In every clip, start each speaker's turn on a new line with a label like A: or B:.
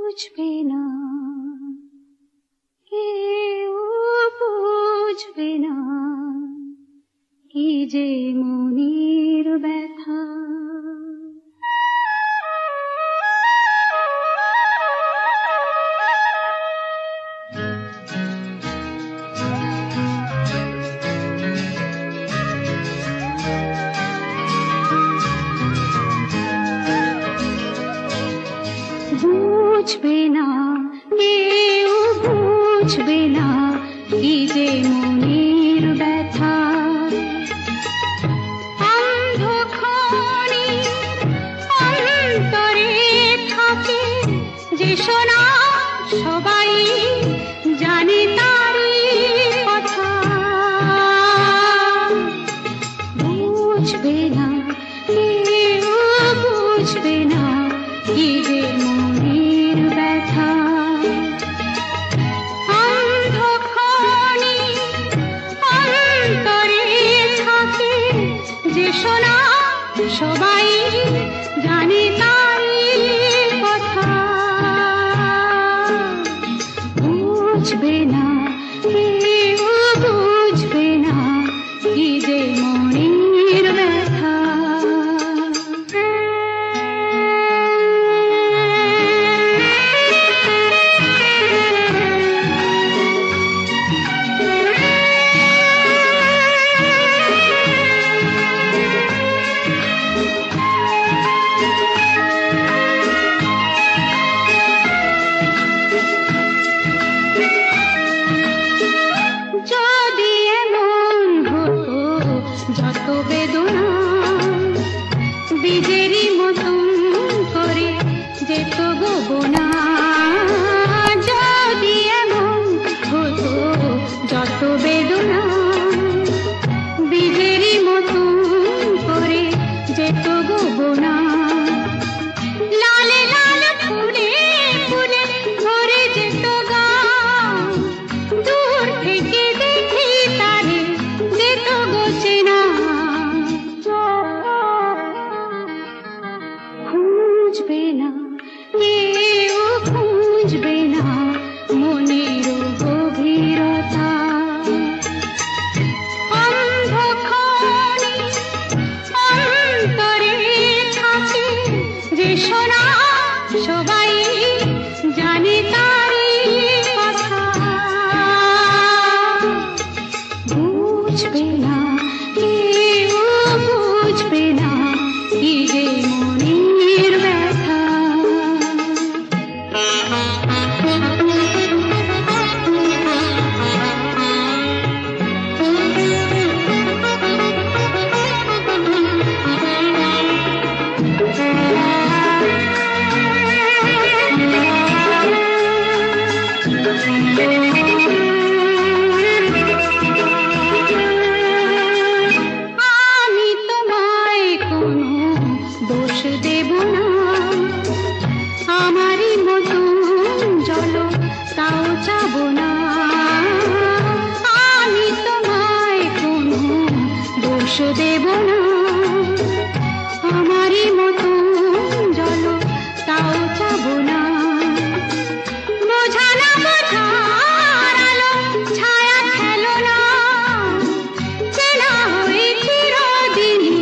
A: বুঝবে না, কেউ বুঝবে না কি যে মনের ব্যথা। বুঝবে না, কেউ বুঝবে না কি যে মনের ব্যথা। অন্ধক্ষণে অন্তরে থাকে যে শোনা, সবাই জানে তারই কথা। বুঝবে না, কেউ বুঝবে না কি যে মনের ব্যথা। অন্ধক্ষণে অন্তরে থাকে যে শোনা, সবাই জানে তারই কথা। বুঝবে না, কেউ বুঝবে না কি যে মনের ব্যথা। যদি এমন হতো যত বেদনা বীজেরই মতন করে যেত গোবনা। যদি এমন হতো যত বেদনা বীজেরই মতন করে যেত গোবনা। লালে লাল ফুলে ফুলে ভরে যেত গান, দূর থেকে দেখি তারে যেত গোচেনা। খুঁজবে না, কেউ খুঁজবে না মনের গভীরতা। অন্ধক্ষণে অন্তরে থাকে যে শোনা, সবাই জানে তারই কথা। বুঝবে না, কেউ বুঝবে না কি যে মনের ব্যথা। আমি তোমায় কোনো দোষ দেব না, আমারই মতন চলো তাও চাবো না। আমি তোমায় কোনো দোষ দেব না, আমারই মতন চলো তাও চাবো না। বোঝা না বোঝার আলো ছায়া খেলো না, চেনা হয়ে চিরদিনই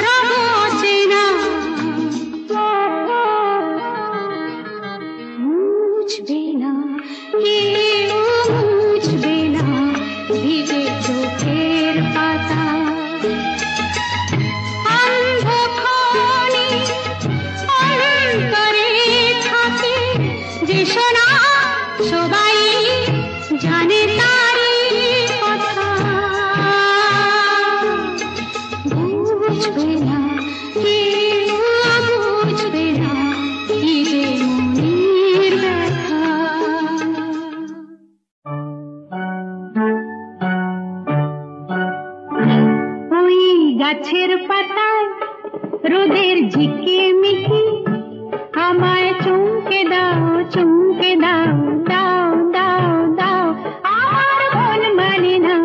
A: রব অচেনা। বুঝবে না, কেউ বুঝবে না ভিজে চোখের পাতা। অন্ধক্ষণে অন্তরে থাকে যে শোনা, সবাই জানে তারই কথা। বুঝবে না, কেউ বুঝবে না কি যে মনের ব্যথা। ওই গাছের পাতায় রোদের ঝিকিমিকি আমায় চমকে দাও, চমকে দাও, দাও দাও দাও। আমার মন মানে না,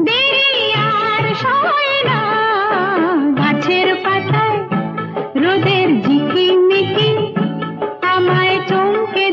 A: দেরি আর সয় না। গাছের পাতায় রোদের ঝিকিমিকি আমায় চমকে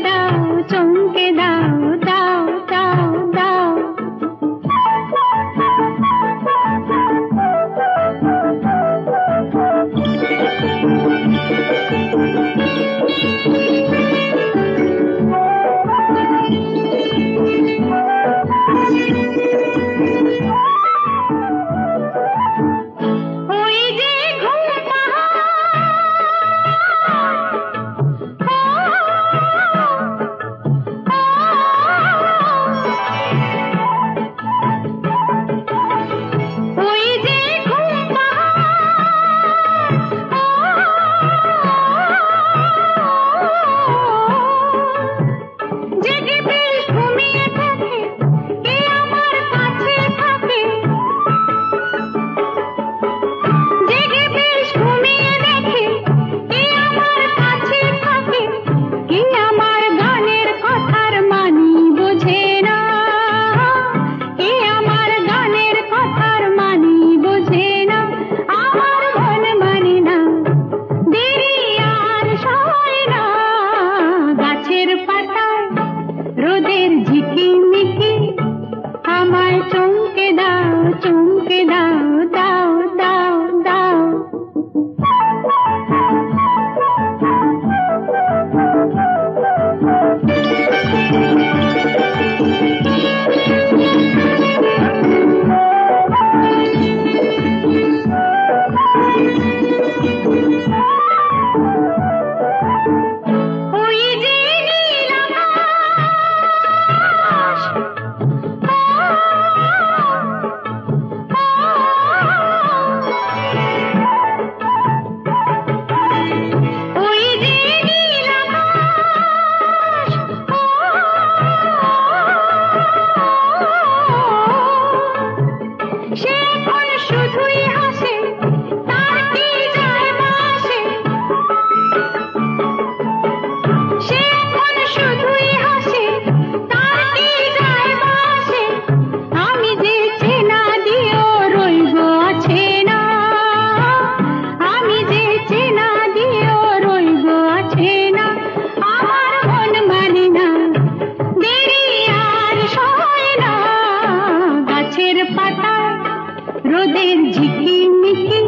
A: হয় না গাছের পাতায় রোদের ঝিকিমিকি আমায় চমকে দাও দাও দাও দাও রোদের ঝিকিমিকি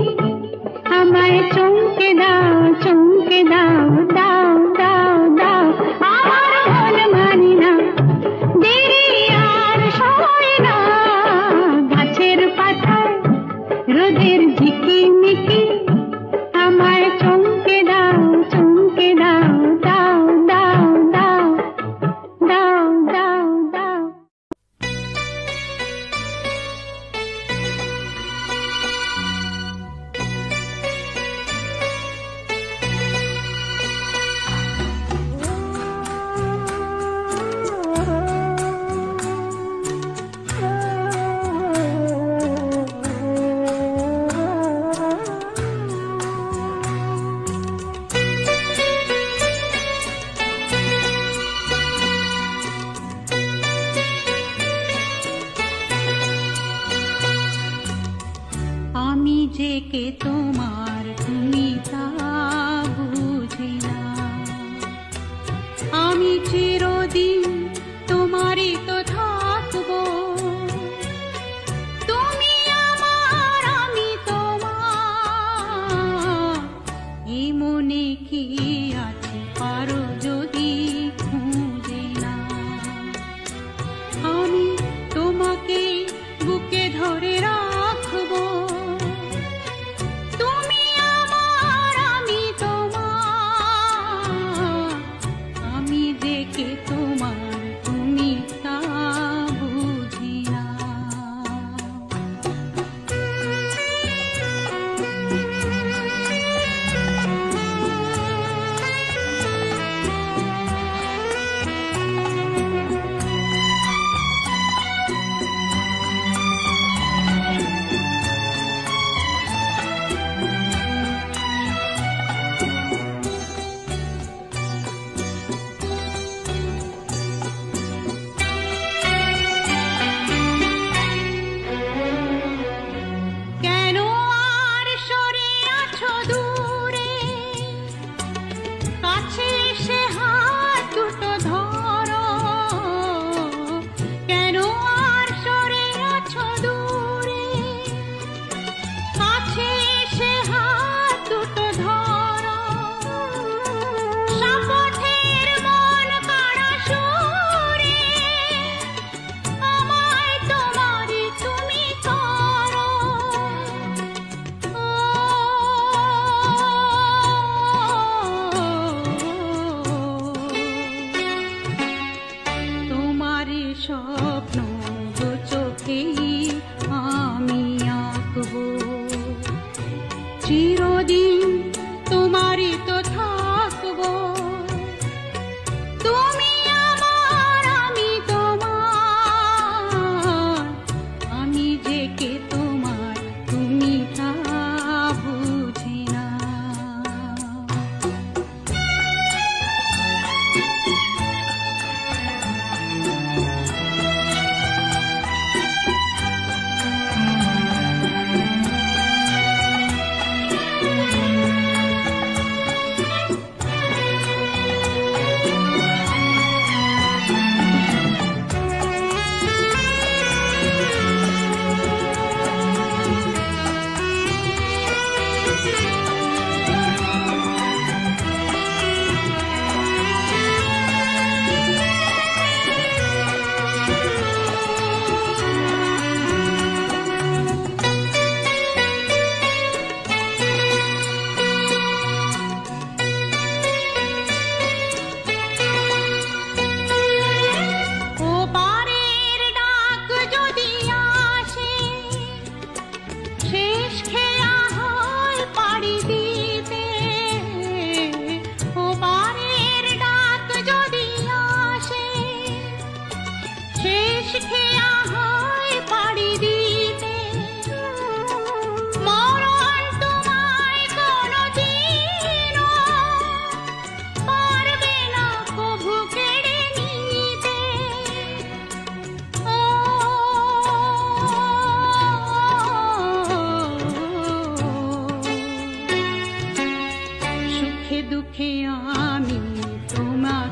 A: আমায় চমকে দাও দাও দাও দাও আমার মন মানি না দেরি আর সয় না গাছের পাতায় রোদের ঝিকিমিকি আমায় চমকে দাও দাও দাও দাও দাও দাও দাও আমি যে কে তোমার তুমি তা বুঝি না আমি চিরদিন তোমারই তো থাকবো তুমি আমার আমি তোমার এই মনে কি আছে পারো যদি খুঁজে না আমি তোমাকে বুকে ধরে রাখবো আমি যে কে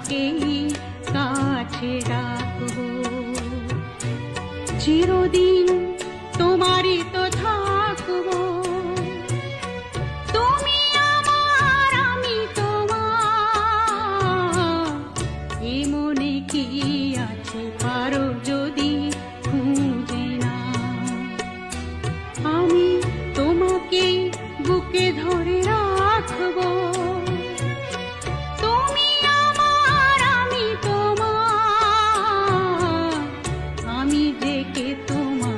A: তোমাকেই কাছে রাখবো। চিরদিন তোমারই তো থাকবো। তুমি আমার, আমি তোমার, এ মনে কি আছে পারো যদি খুঁজে না। আমি তোমাকে বুকে ধরে রাখবো। তুমি আমার, আমি তোমার, আমি ডেকে তোমার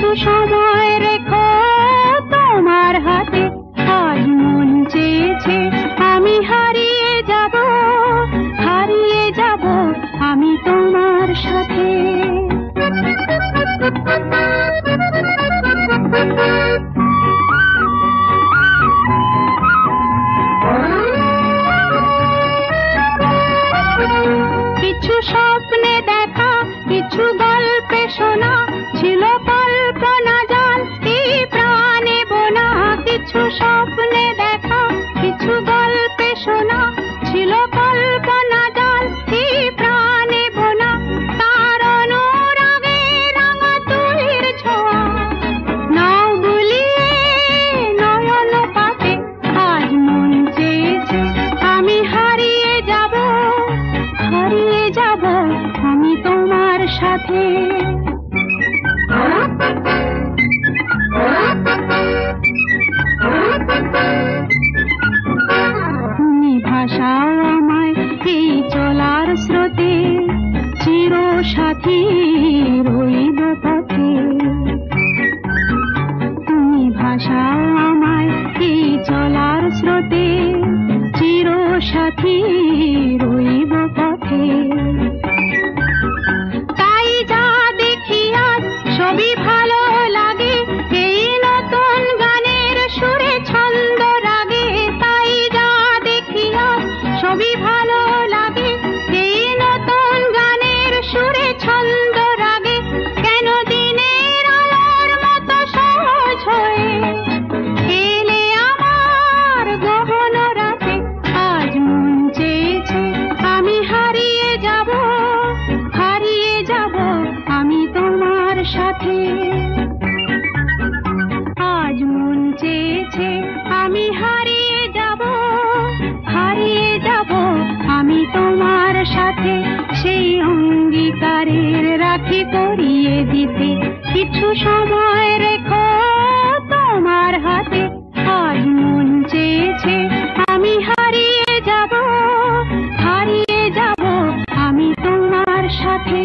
A: কিছু সময় রেখো তোমার হাতে। আজ মন চেয়েছে আমি হারিয়ে যাব, হারিয়ে যাব আমি তোমার সাথে। কিছু স্বপ্নে দেখা, কিছু গল্পে শোনা, ছিল কল্পনা জাল এই প্রাণে বোনা। কিছু স্বপ্নে দেখা, কিছু গল্পে শোনা, ছিল কল্পনা জাল এই প্রাণে বোনা। তার অনুরাগে রাঙা তুলির ছোঁয়া নাও বুলিয়ে নয়ন পাতে। আজ মন চেয়েছে আমি হারিয়ে যাব, হারিয়ে যাব আমি তোমার সাথে। তুমি ভাসাও আমায় এই চলার স্রোতে, চির সাথী রইব পথে। তুমি ভাসাও আমায় এই চলার স্রোতে, চির সাথী রইব পথে। তাই যা দেখি আজ সবই ভালো লাগে, এই নতুন গানের সুরে ছন্দ রাগে। তাই যা দেখি আজ সবই ভালো লাগে, এই নতুন গানের সুরে ছন্দ রাগে। কেন দিনের আলোর মতো সহজ হয়ে এলে আমার গহন রাতে। আজ মন চেয়েছে আমি হারিয়ে যাব, হারিয়ে যাব আমি তোমার সাথে। আজ মন চেয়েছে আমি হারিয়ে যাব, হারিয়ে যাব আমি তোমার সাথে। সেই অঙ্গীকারের রাখি পরিয়ে দিতে কিছু সময় রেখো তোমার হাতে। আজ মন চেয়েছে আমি হারিয়ে যাব, হারিয়ে যাব আমি তোমার সাথে।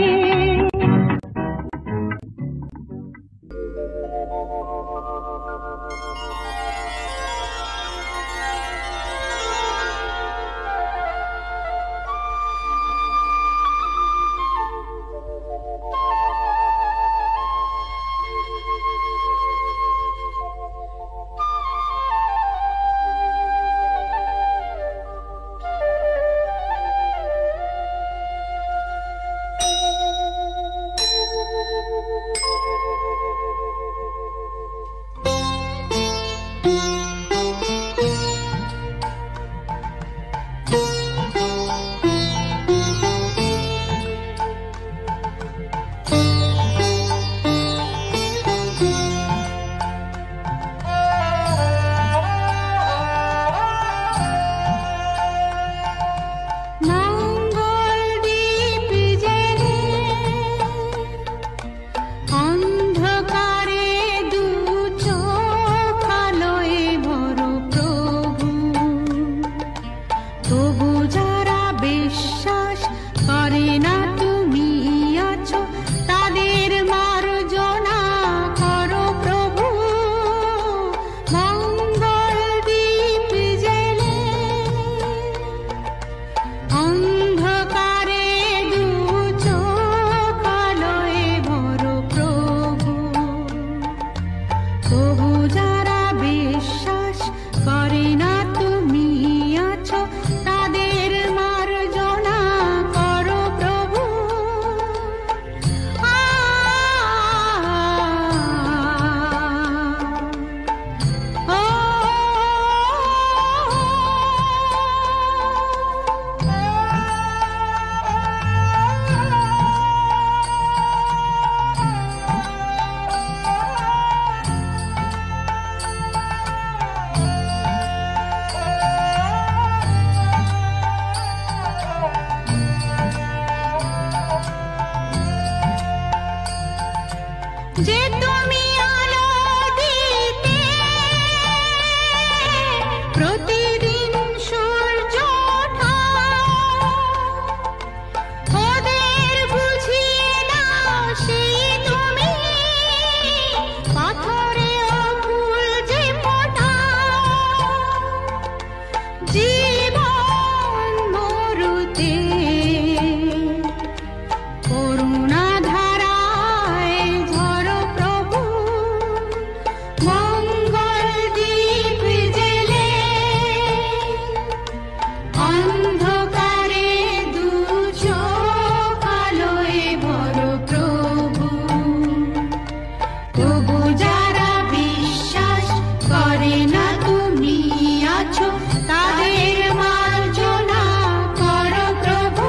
A: তবু যারা বিশ্বাস করে না তুমি আছো, তাদের মার্জনা করো প্রভু।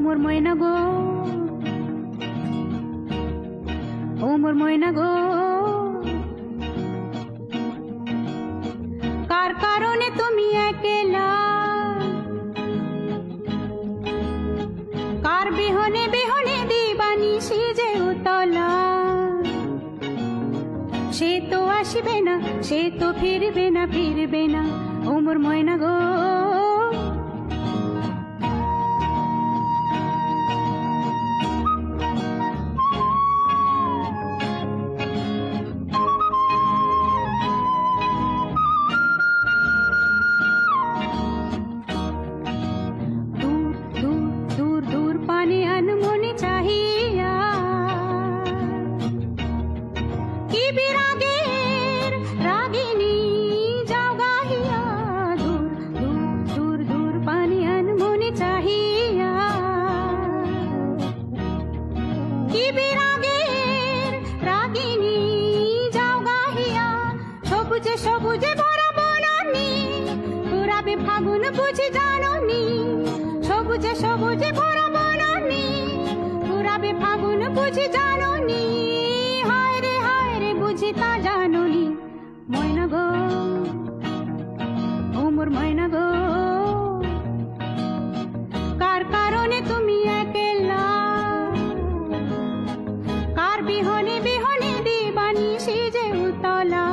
A: মোর ময়না গো, ও মোর ময়না গো, কার কারণে তুমি একলা, কার বিহনে বিহনে দিবানিশি যে উতলা, সে তো আসবে না, সে তো ফিরবে না, ফিরবে না, ও মোর ময়না গো। সবুজে ভরা বনানি পুরাবে ফাগুন বুঝি জাননি, সবুজে সবুজে ভরা বনানি পুরাবে ফাগুন বুঝি জাননি, হায় রে বুঝি তা জাননি, ময়না গো, ও মোর ময়না গো, কার কারণে তুমি একলা, কার বিহনে বিহনে দিবানিশি যে উতলা,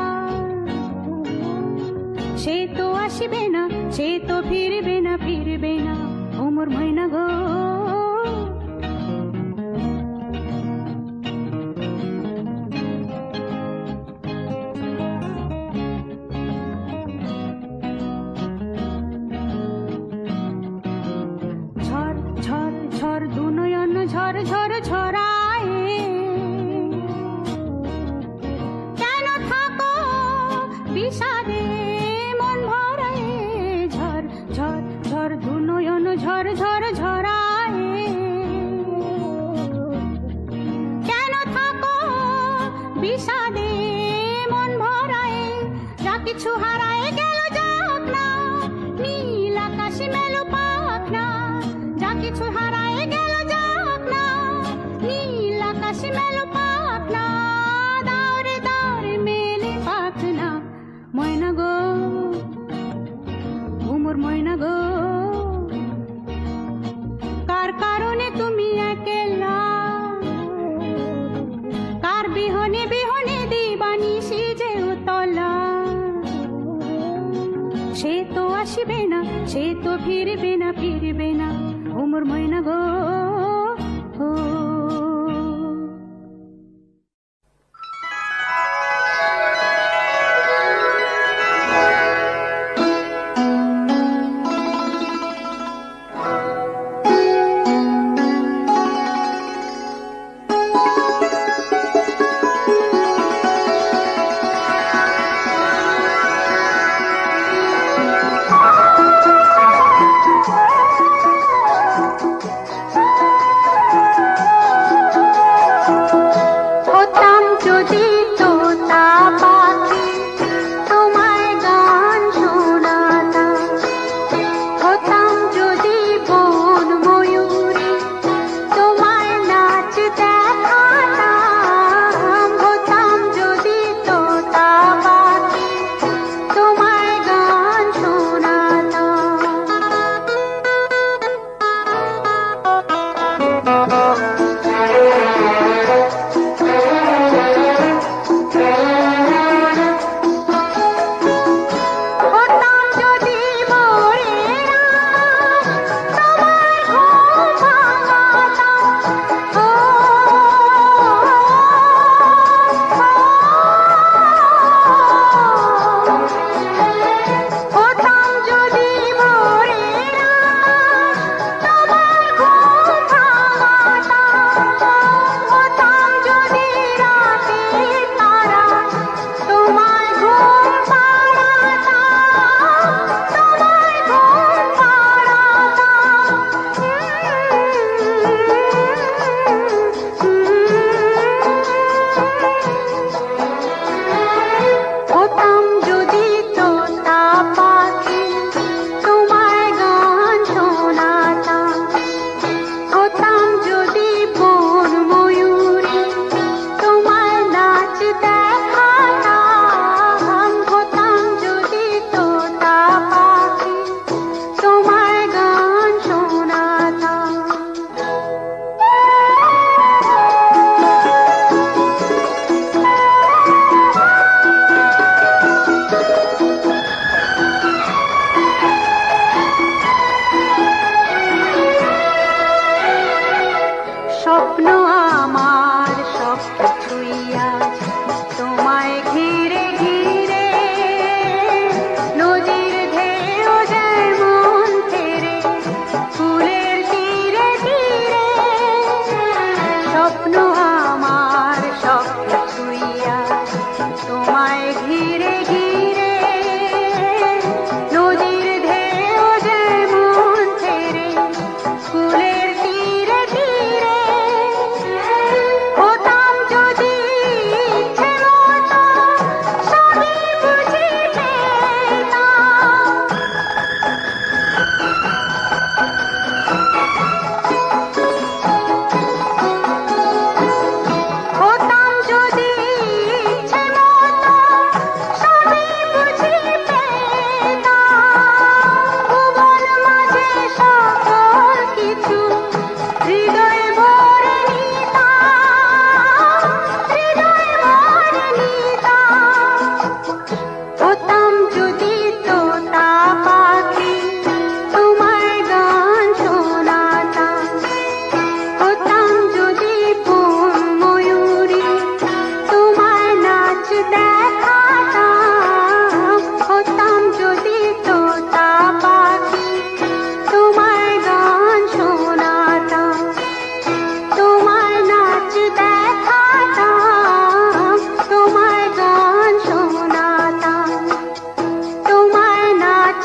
A: সে তো আসবে না, সে তো ফিরবে না, ফিরবে না, ও মোর ময়না গো। ঝড় ঝড় ঝড় দু নয়ন ঝড় ঝড় ঝরায়, কেন থাকো বিষাদে দু নয়ন ঝড় ঝড় ঝরায়, কেন থাকো বিষাদে মন ভরায়, যা কিছু হারায় গেল যাক না, নীল আকাশ মেলো পাক না, যা কিছু হারায় গেল যাক না, নীল আকাশ মেলো পাক না, দাওরে দাওরে মেলে পাক না, ময়না গো, ও মোর ময়না গো, কার কারণে তুমি একলা, কার বিহনে বিহনে দিবানিশি যে উতলা, সে তো আসবে না, সে তো ফিরবে না, ফিরবে না, ও মোর ময়না গো।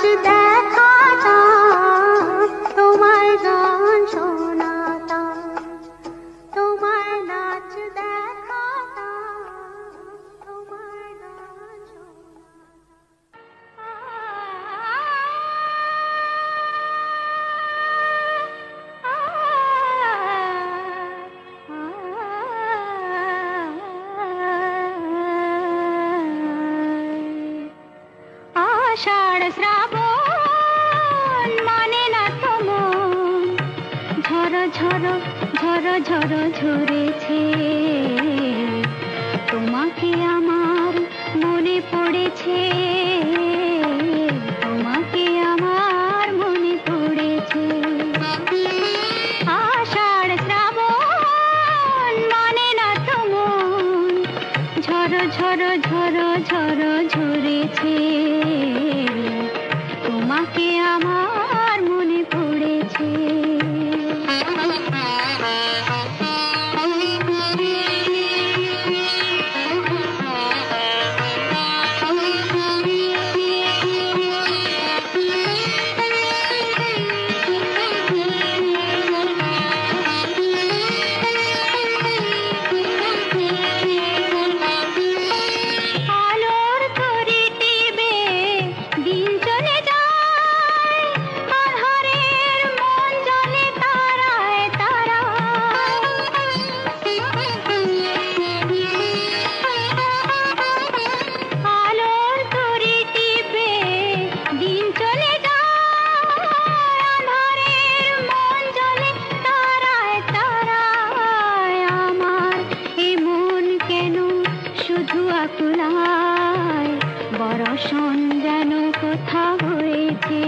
A: নাচ দেখাতাম, তোমায় গান শোনাতাম, তোমায় নাচ দেখাতাম, তোমায় গান আষাঢ় শ্রাবণ মানে না তো মন, ঝড় ঝড় ঝড় ঝড় ঝরেছে, তোমাকে আমার মনে পড়েছে, তোমাকে আমার মনে পড়েছে। আষাঢ় শ্রাবণ মানে না তো মন, ঝড় ঝড় ঝড় ঝড় ঝরেছে, তোমাকে আমার মনে পড়েছে। আলোর তরি টিপে দিন চলে যায়, আঁধারের মন জ্বলে তারায় তারায়। আলোর তরি টিপে দিন চলে যায়, আঁধারের মন জ্বলে তারায় তারায়। আমার এ মন কেন শুধু আকুলায়, বরষণ যেন কোথা হয়েছে,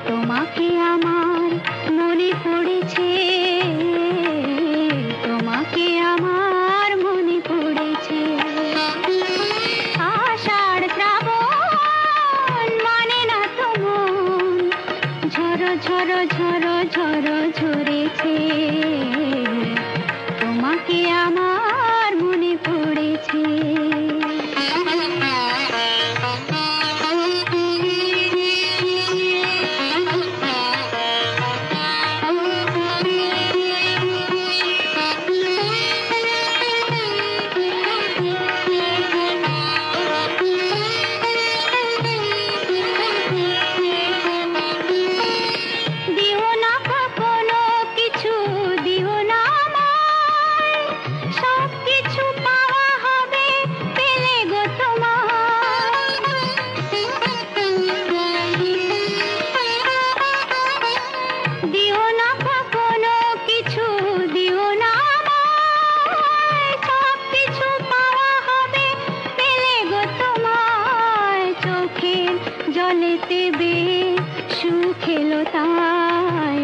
A: তোমাকে আমার মনে পড়েছে, তোমাকে আমার মনে পড়েছে। আষাঢ় শ্রাবণ মানে না তো মন, ঝড় ঝড় ঝড় ঝড় ঝরেছে, তোমাকে আমার মনে পড়েছে। দিও না কখনো কিছু, দিও না আমায়, সব কিছু পাওয়া হবে পেলে গো তোমায়। দিও না কখনো কিছু, দিও না আমায়, সব কিছু পাওয়া হবে পেলে গো তোমায়। চোখের জলেতে বে সুখ এলো তাই,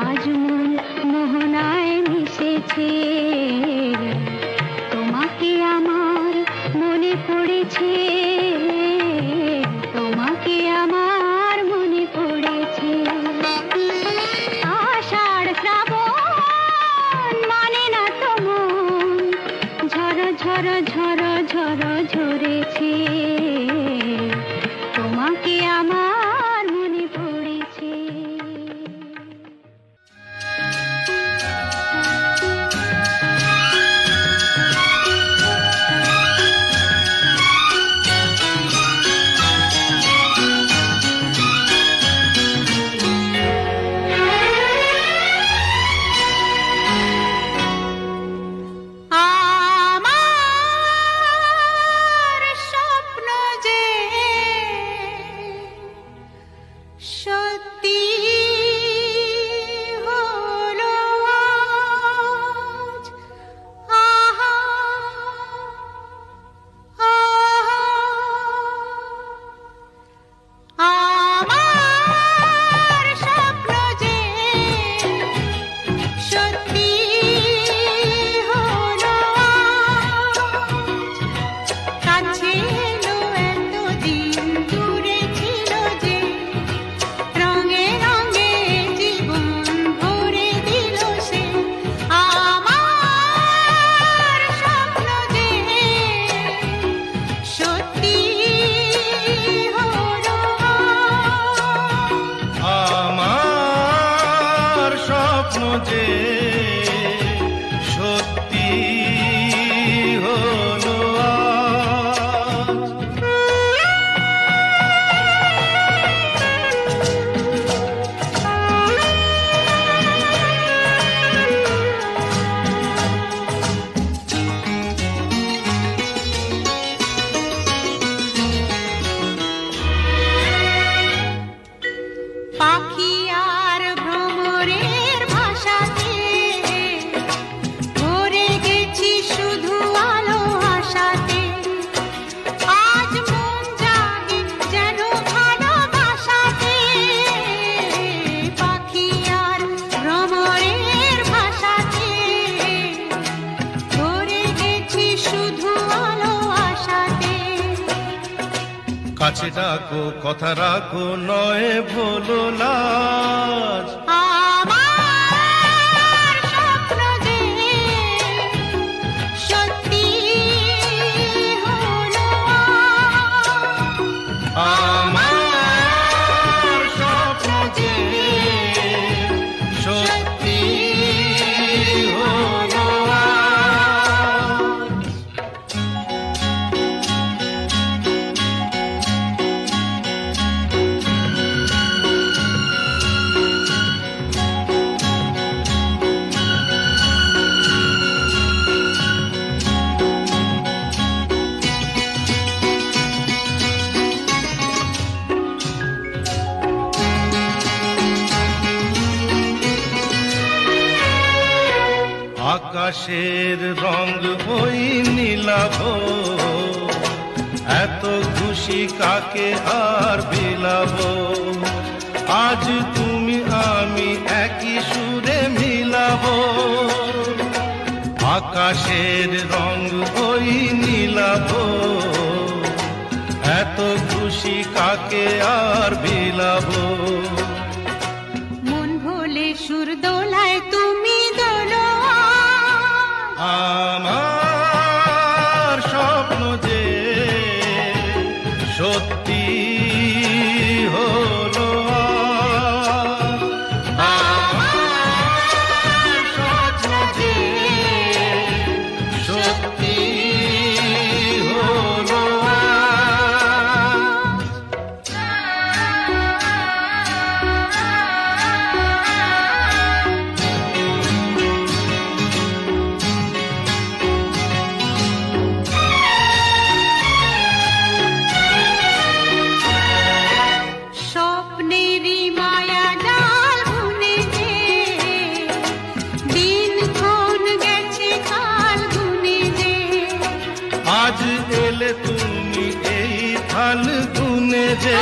A: আজ মন মোহনায় মিশেছে, তোমাকে আমার মনে পড়েছে, তোমাকে আমার মনে পড়েছে। আষাঢ় শ্রাবণ মানে না তো মন, ঝড় ঝড় ঝড় ঝড় ঝরেছে, তোমাকে আমার মনে পড়েছে।
B: কাছে ডাকো কথা রাখো নয় ভোলো লাজ
A: আমার স্বপ্ন যে সত্যি হলো
B: আমার স্বপ্ন যে সত্যি হলো আকাশের রং ওই নীলাভ এত খুশি কাকে আর বিলাব আজ তুমি আমি একই সুরে মিলাব আকাশের রং ওই নীলাভ এত খুশি কাকে আর বিলাব
A: মন ভোলে সুর দোলায় তুমি দোলো
B: আমার স্বপ্ন যে সত্যি হলো আমার স্বপ্ন যে সত্যি হলো
A: স্বপ্নেরই মায়া জাল বুনে যে দিনক্ষণ গেছে কাল গুনে যে
B: আজ এলে তুমি এই ফাল্গুনে যে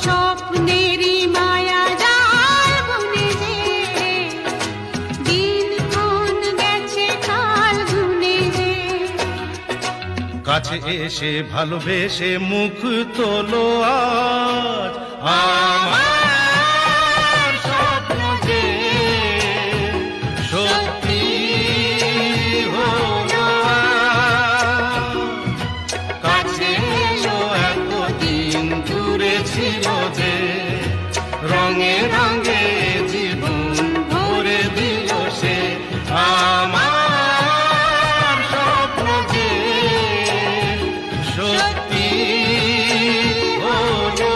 A: স্বপ্নেরই মায়া জাল বুনে যে দিনক্ষণ গেছে কাল গুনে যে
B: কাছে এসে ভালোবেসে মুখ তোলো আজ আমার স্বপ্ন যে সত্যি হলো কাছে এলো এতদিন দূরে ছিল যে রঙে রঙে জীবন ভরে দিল সে আমার স্বপ্ন যে সত্যি হলো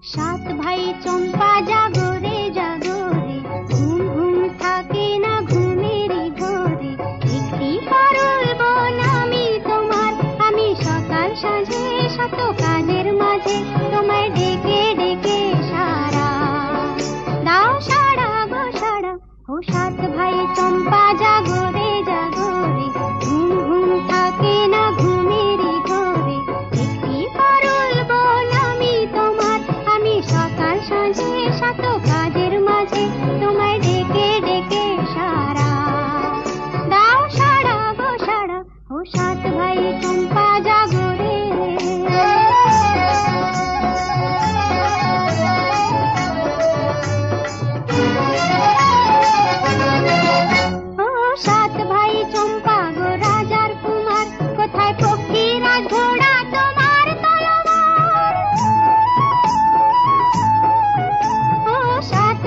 A: সাত ভাই চম্পা জাগো রে জাগো রে ঘুম ঘুম থাকে না ঘুমেরই ঘরে একটি পারুল বোন আমি তোমার আমি সকাল সাঁঝে শত কাজের মাঝে তোমায় ডেকে ডেকে সারা দাও সারা গো সারা ও সাত ভাই চম্পা জাগো রে জাগো রে ঘুম ঘুম থাকে না ঘুমেরই ঘরে একটি পারুল বোন আমি তোমার আমি সকাল সাঁঝে শত কাজের মাঝে তোমায় ডেকে ডেকে সারা দাও সারা গো সারা ও সাত ভাই চম্পা জাগো রে ও সাত ভাই চম্পা গো রাজার কুমার কোথায় পক্ষীরাজ ঘোড়া তোমার তলোয়ার ও সাত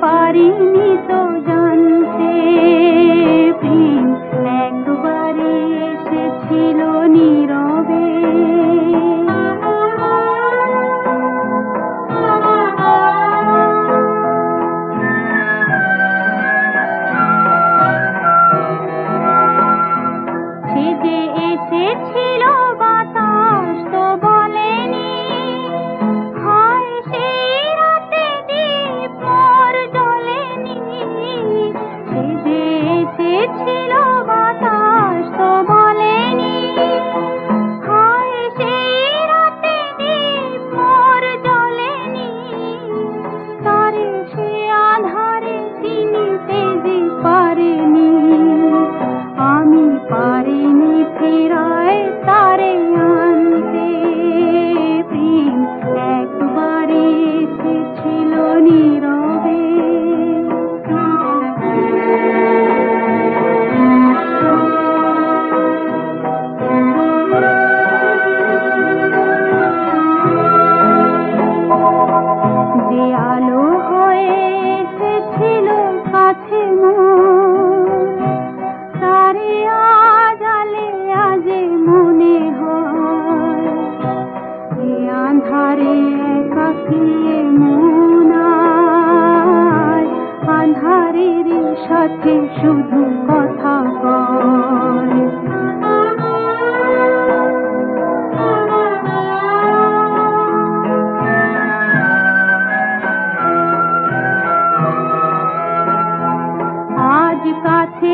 A: পারিনি তো জানতে প্রেম একবারে এসেছিল নীরবে। সে যে এসেছিল বাতাস তো বলেনি, হায় সেই রাতে দীপ মোর জ্বলেনি। সে যে এসেছিল বাতাস তো বলেনি, হায় সেই রাতে দীপ মোর জ্বলেনি। তারে সে আধারে চিনিতে যে পারেনি, আমি পারিনি ফেরায় তারে আনতে প্রেম একবারে এসেছিল নীরবে। যে আলো হয়ে এসেছিল কাছে মোর, তারে আজ আলে আজে মনে হয়। এ আঁধারে একাকিয়ে মন আজ আঁধারের সাথে শুধু কথা কয়। আজ কাছে